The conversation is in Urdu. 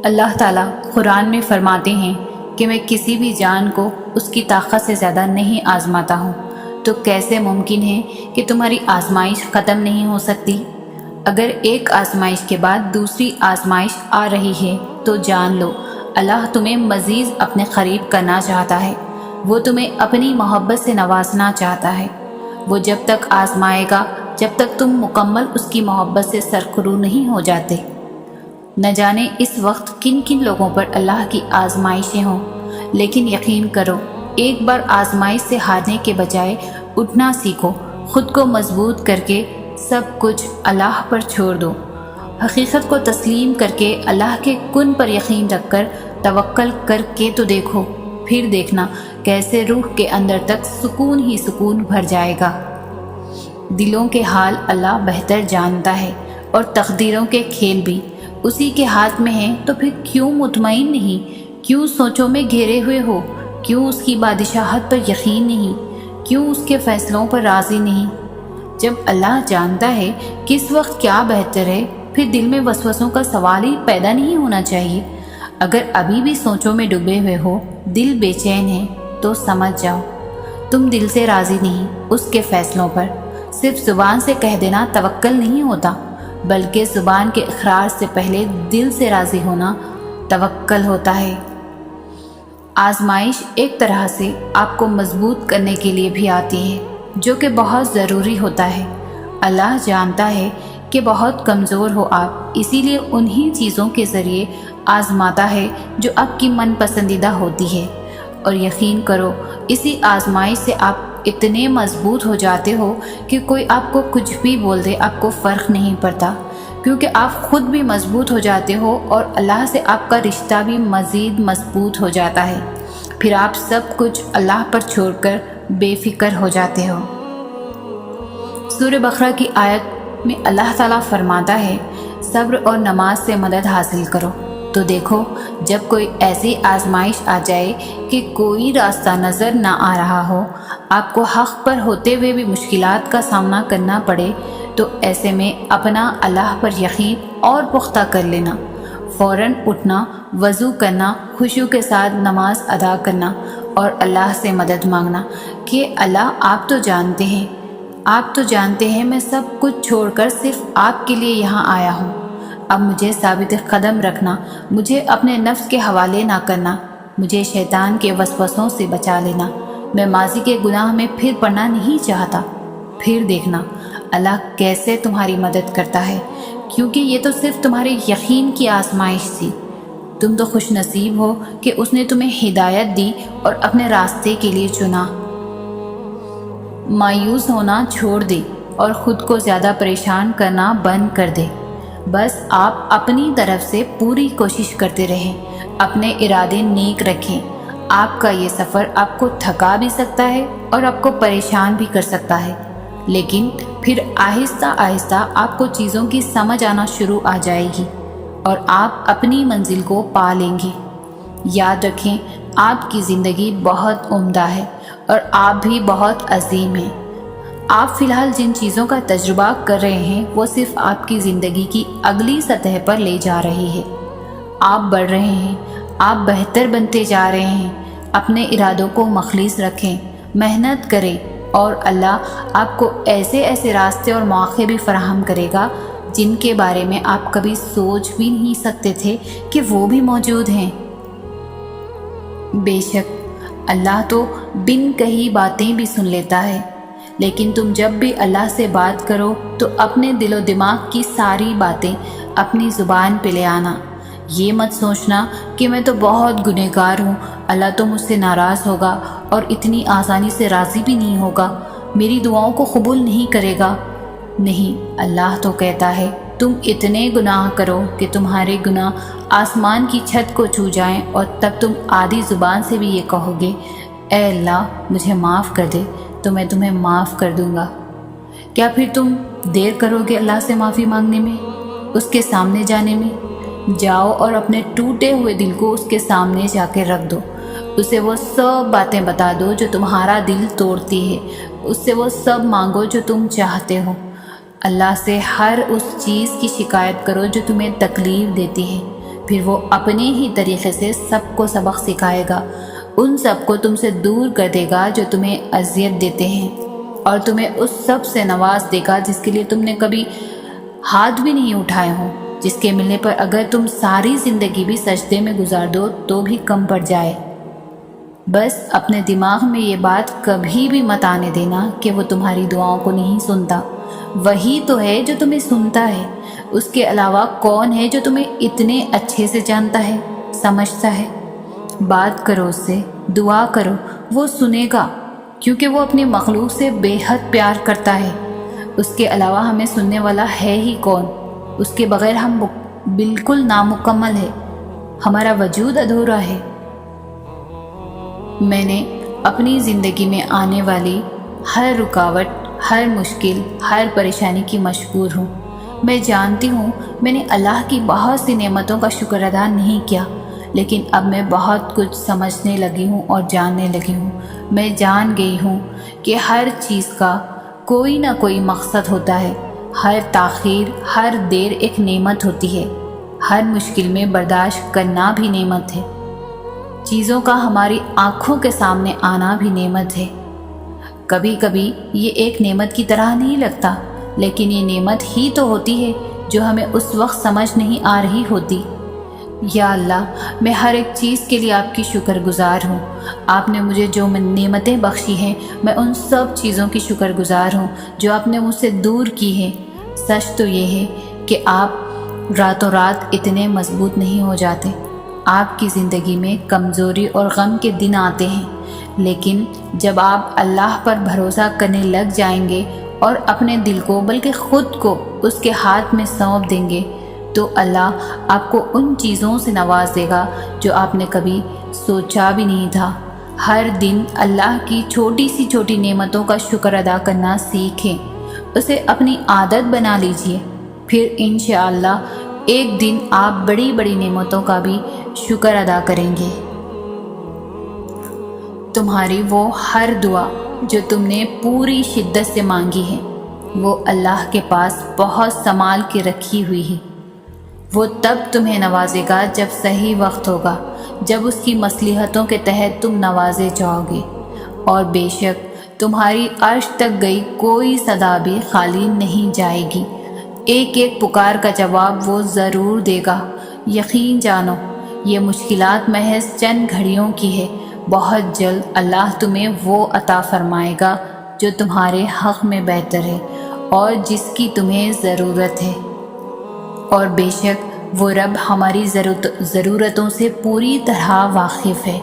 اللہ تعالیٰ قرآن میں فرماتے ہیں کہ میں کسی بھی جان کو اس کی طاقت سے زیادہ نہیں آزماتا ہوں، تو کیسے ممکن ہے کہ تمہاری آزمائش ختم نہیں ہو سکتی؟ اگر ایک آزمائش کے بعد دوسری آزمائش آ رہی ہے تو جان لو اللہ تمہیں مزید اپنے قریب کرنا چاہتا ہے، وہ تمہیں اپنی محبت سے نوازنا چاہتا ہے۔ وہ جب تک آزمائے گا جب تک تم مکمل اس کی محبت سے سرخرو نہیں ہو جاتے۔ نہ جانے اس وقت کن کن لوگوں پر اللہ کی آزمائشیں ہوں، لیکن یقین کرو ایک بار آزمائش سے ہارنے کے بجائے اٹھنا سیکھو، خود کو مضبوط کر کے سب کچھ اللہ پر چھوڑ دو۔ حقیقت کو تسلیم کر کے اللہ کے کن پر یقین رکھ کر توکل کر کے تو دیکھو، پھر دیکھنا کیسے روح کے اندر تک سکون ہی سکون بھر جائے گا۔ دلوں کے حال اللہ بہتر جانتا ہے، اور تقدیروں کے کھیل بھی اسی کے ہاتھ میں ہیں، تو پھر کیوں مطمئن نہیں، کیوں سوچوں میں گھیرے ہوئے ہو، کیوں اس کی بادشاہت پر یقین نہیں، کیوں اس کے فیصلوں پر راضی نہیں؟ جب اللہ جانتا ہے کس وقت کیا بہتر ہے، پھر دل میں وسوسوں کا سوال ہی پیدا نہیں ہونا چاہیے۔ اگر ابھی بھی سوچوں میں ڈوبے ہوئے ہو، دل بے چین ہے، تو سمجھ جاؤ تم دل سے راضی نہیں اس کے فیصلوں پر۔ صرف زبان سے کہہ دینا توکل نہیں ہوتا، بلکہ زبان کے اقرار سے پہلے دل سے راضی ہونا توکل ہوتا ہے۔ آزمائش ایک طرح سے آپ کو مضبوط کرنے کے لیے بھی آتی ہے، جو کہ بہت ضروری ہوتا ہے۔ اللہ جانتا ہے کہ بہت کمزور ہو آپ، اسی لیے انہی چیزوں کے ذریعے آزماتا ہے جو آپ کی من پسندیدہ ہوتی ہے، اور یقین کرو اسی آزمائش سے آپ اتنے مضبوط ہو جاتے ہو کہ کوئی آپ کو کچھ بھی بول دے آپ کو فرق نہیں پڑتا، کیونکہ آپ خود بھی مضبوط ہو جاتے ہو اور اللہ سے آپ کا رشتہ بھی مزید مضبوط ہو جاتا ہے۔ پھر آپ سب کچھ اللہ پر چھوڑ کر بے فکر ہو جاتے ہو۔ سورہ بقرہ کی آیت میں اللہ تعالیٰ فرماتا ہے، صبر اور نماز سے مدد حاصل کرو۔ تو دیکھو جب کوئی ایسی آزمائش آ جائے کہ کوئی راستہ نظر نہ آ رہا ہو، آپ کو حق پر ہوتے ہوئے بھی مشکلات کا سامنا کرنا پڑے، تو ایسے میں اپنا اللہ پر یقین اور پختہ کر لینا، فوراً اٹھنا، وضو کرنا، خشوع کے ساتھ نماز ادا کرنا اور اللہ سے مدد مانگنا کہ اللہ آپ تو جانتے ہیں میں سب کچھ چھوڑ کر صرف آپ کے لیے یہاں آیا ہوں۔ اب مجھے ثابت قدم رکھنا، مجھے اپنے نفس کے حوالے نہ کرنا، مجھے شیطان کے وسوسوں سے بچا لینا، میں ماضی کے گناہ میں پھر پڑنا نہیں چاہتا۔ پھر دیکھنا اللہ کیسے تمہاری مدد کرتا ہے، کیونکہ یہ تو صرف تمہارے یقین کی آزمائش تھی۔ تم تو خوش نصیب ہو کہ اس نے تمہیں ہدایت دی اور اپنے راستے کے لیے چنا۔ مایوس ہونا چھوڑ دے اور خود کو زیادہ پریشان کرنا بند کر دے۔ بس آپ اپنی طرف سے پوری کوشش کرتے رہیں، اپنے ارادے نیک رکھیں۔ آپ کا یہ سفر آپ کو تھکا بھی سکتا ہے اور آپ کو پریشان بھی کر سکتا ہے، لیکن پھر آہستہ آہستہ آپ کو چیزوں کی سمجھ آنا شروع آ جائے گی اور آپ اپنی منزل کو پا لیں گے۔ یاد رکھیں آپ کی زندگی بہت عمدہ ہے اور آپ بھی بہت عظیم ہیں۔ آپ فی الحال جن چیزوں کا تجربہ کر رہے ہیں وہ صرف آپ کی زندگی کی اگلی سطح پر لے جا رہی ہے۔ آپ بڑھ رہے ہیں، آپ بہتر بنتے جا رہے ہیں۔ اپنے ارادوں کو مخلص رکھیں، محنت کریں، اور اللہ آپ کو ایسے راستے اور مواقع بھی فراہم کرے گا جن کے بارے میں آپ کبھی سوچ بھی نہیں سکتے تھے کہ وہ بھی موجود ہیں۔ بے شک اللہ تو بن کہی باتیں بھی سن لیتا ہے، لیکن تم جب بھی اللہ سے بات کرو تو اپنے دل و دماغ کی ساری باتیں اپنی زبان پہ لے آنا۔ یہ مت سوچنا کہ میں تو بہت گنہگار ہوں، اللہ تو مجھ سے ناراض ہوگا اور اتنی آسانی سے راضی بھی نہیں ہوگا، میری دعاؤں کو قبول نہیں کرے گا۔ نہیں، اللہ تو کہتا ہے تم اتنے گناہ کرو کہ تمہارے گناہ آسمان کی چھت کو چھو جائیں، اور تب تم آدھی زبان سے بھی یہ کہو گے، اے اللہ مجھے معاف کر دے، تو میں تمہیں معاف کر دوں گا۔ کیا پھر تم دیر کرو گے اللہ سے معافی مانگنے میں، اس کے سامنے جانے میں؟ جاؤ اور اپنے ٹوٹے ہوئے دل کو اس کے سامنے جا کے رکھ دو، اسے وہ سب باتیں بتا دو جو تمہارا دل توڑتی ہے، اس سے وہ سب مانگو جو تم چاہتے ہو۔ اللہ سے ہر اس چیز کی شکایت کرو جو تمہیں تکلیف دیتی ہے، پھر وہ اپنے ہی طریقے سے سب کو سبق سکھائے گا، ان سب کو تم سے دور کر دے گا جو تمہیں اذیت دیتے ہیں، اور تمہیں اس سب سے نواز دے گا جس کے لیے تم نے کبھی ہاتھ بھی نہیں اٹھائے ہوں، جس کے ملنے پر اگر تم ساری زندگی بھی سجدے میں گزار دو تو بھی کم پڑ جائے۔ بس اپنے دماغ میں یہ بات کبھی بھی مت آنے دینا کہ وہ تمہاری دعاؤں کو نہیں سنتا، وہی تو ہے جو تمہیں سنتا ہے۔ اس کے علاوہ کون ہے جو تمہیں اتنے اچھے سے جانتا ہے، سمجھتا ہے؟ بات کرو اس سے، دعا کرو، وہ سنے گا، کیونکہ وہ اپنی مخلوق سے بے حد پیار کرتا ہے۔ اس کے علاوہ ہمیں سننے والا ہے ہی کون؟ اس کے بغیر ہم بالکل نامکمل ہے، ہمارا وجود ادھورا ہے۔ میں نے اپنی زندگی میں آنے والی ہر رکاوٹ، ہر مشکل، ہر پریشانی کی مشکور ہوں۔ میں جانتی ہوں میں نے اللہ کی بہت سی نعمتوں کا شکر ادا نہیں کیا، لیکن اب میں بہت کچھ سمجھنے لگی ہوں اور جاننے لگی ہوں۔ میں جان گئی ہوں کہ ہر چیز کا کوئی نہ کوئی مقصد ہوتا ہے، ہر تاخیر، ہر دیر ایک نعمت ہوتی ہے، ہر مشکل میں برداشت کرنا بھی نعمت ہے، چیزوں کا ہماری آنکھوں کے سامنے آنا بھی نعمت ہے۔ کبھی کبھی یہ ایک نعمت کی طرح نہیں لگتا، لیکن یہ نعمت ہی تو ہوتی ہے جو ہمیں اس وقت سمجھ نہیں آ رہی ہوتی۔ یا اللہ، میں ہر ایک چیز کے لیے آپ کی شکر گزار ہوں۔ آپ نے مجھے جو نعمتیں بخشی ہیں، میں ان سب چیزوں کی شکر گزار ہوں جو آپ نے مجھ سے دور کی ہیں۔ سچ تو یہ ہے کہ آپ راتوں رات اتنے مضبوط نہیں ہو جاتے۔ آپ کی زندگی میں کمزوری اور غم کے دن آتے ہیں، لیکن جب آپ اللہ پر بھروسہ کرنے لگ جائیں گے اور اپنے دل کو بلکہ خود کو اس کے ہاتھ میں سونپ دیں گے تو اللہ آپ کو ان چیزوں سے نواز دے گا جو آپ نے کبھی سوچا بھی نہیں تھا۔ ہر دن اللہ کی چھوٹی سی چھوٹی نعمتوں کا شکر ادا کرنا سیکھیں، اسے اپنی عادت بنا لیجئے، پھر انشاءاللہ ایک دن آپ بڑی بڑی نعمتوں کا بھی شکر ادا کریں گے۔ تمہاری وہ ہر دعا جو تم نے پوری شدت سے مانگی ہے، وہ اللہ کے پاس بہت سنبھال کے رکھی ہوئی ہے۔ وہ تب تمہیں نوازے گا جب صحیح وقت ہوگا، جب اس کی مصلحتوں کے تحت تم نوازے جاؤ گے، اور بے شک تمہاری عرش تک گئی کوئی صدا بھی خالی نہیں جائے گی۔ ایک ایک پکار کا جواب وہ ضرور دے گا۔ یقین جانو یہ مشکلات محض چند گھڑیوں کی ہے، بہت جلد اللہ تمہیں وہ عطا فرمائے گا جو تمہارے حق میں بہتر ہے اور جس کی تمہیں ضرورت ہے، اور بے شک وہ رب ہماری ضرورتوں سے پوری طرح واقف ہے۔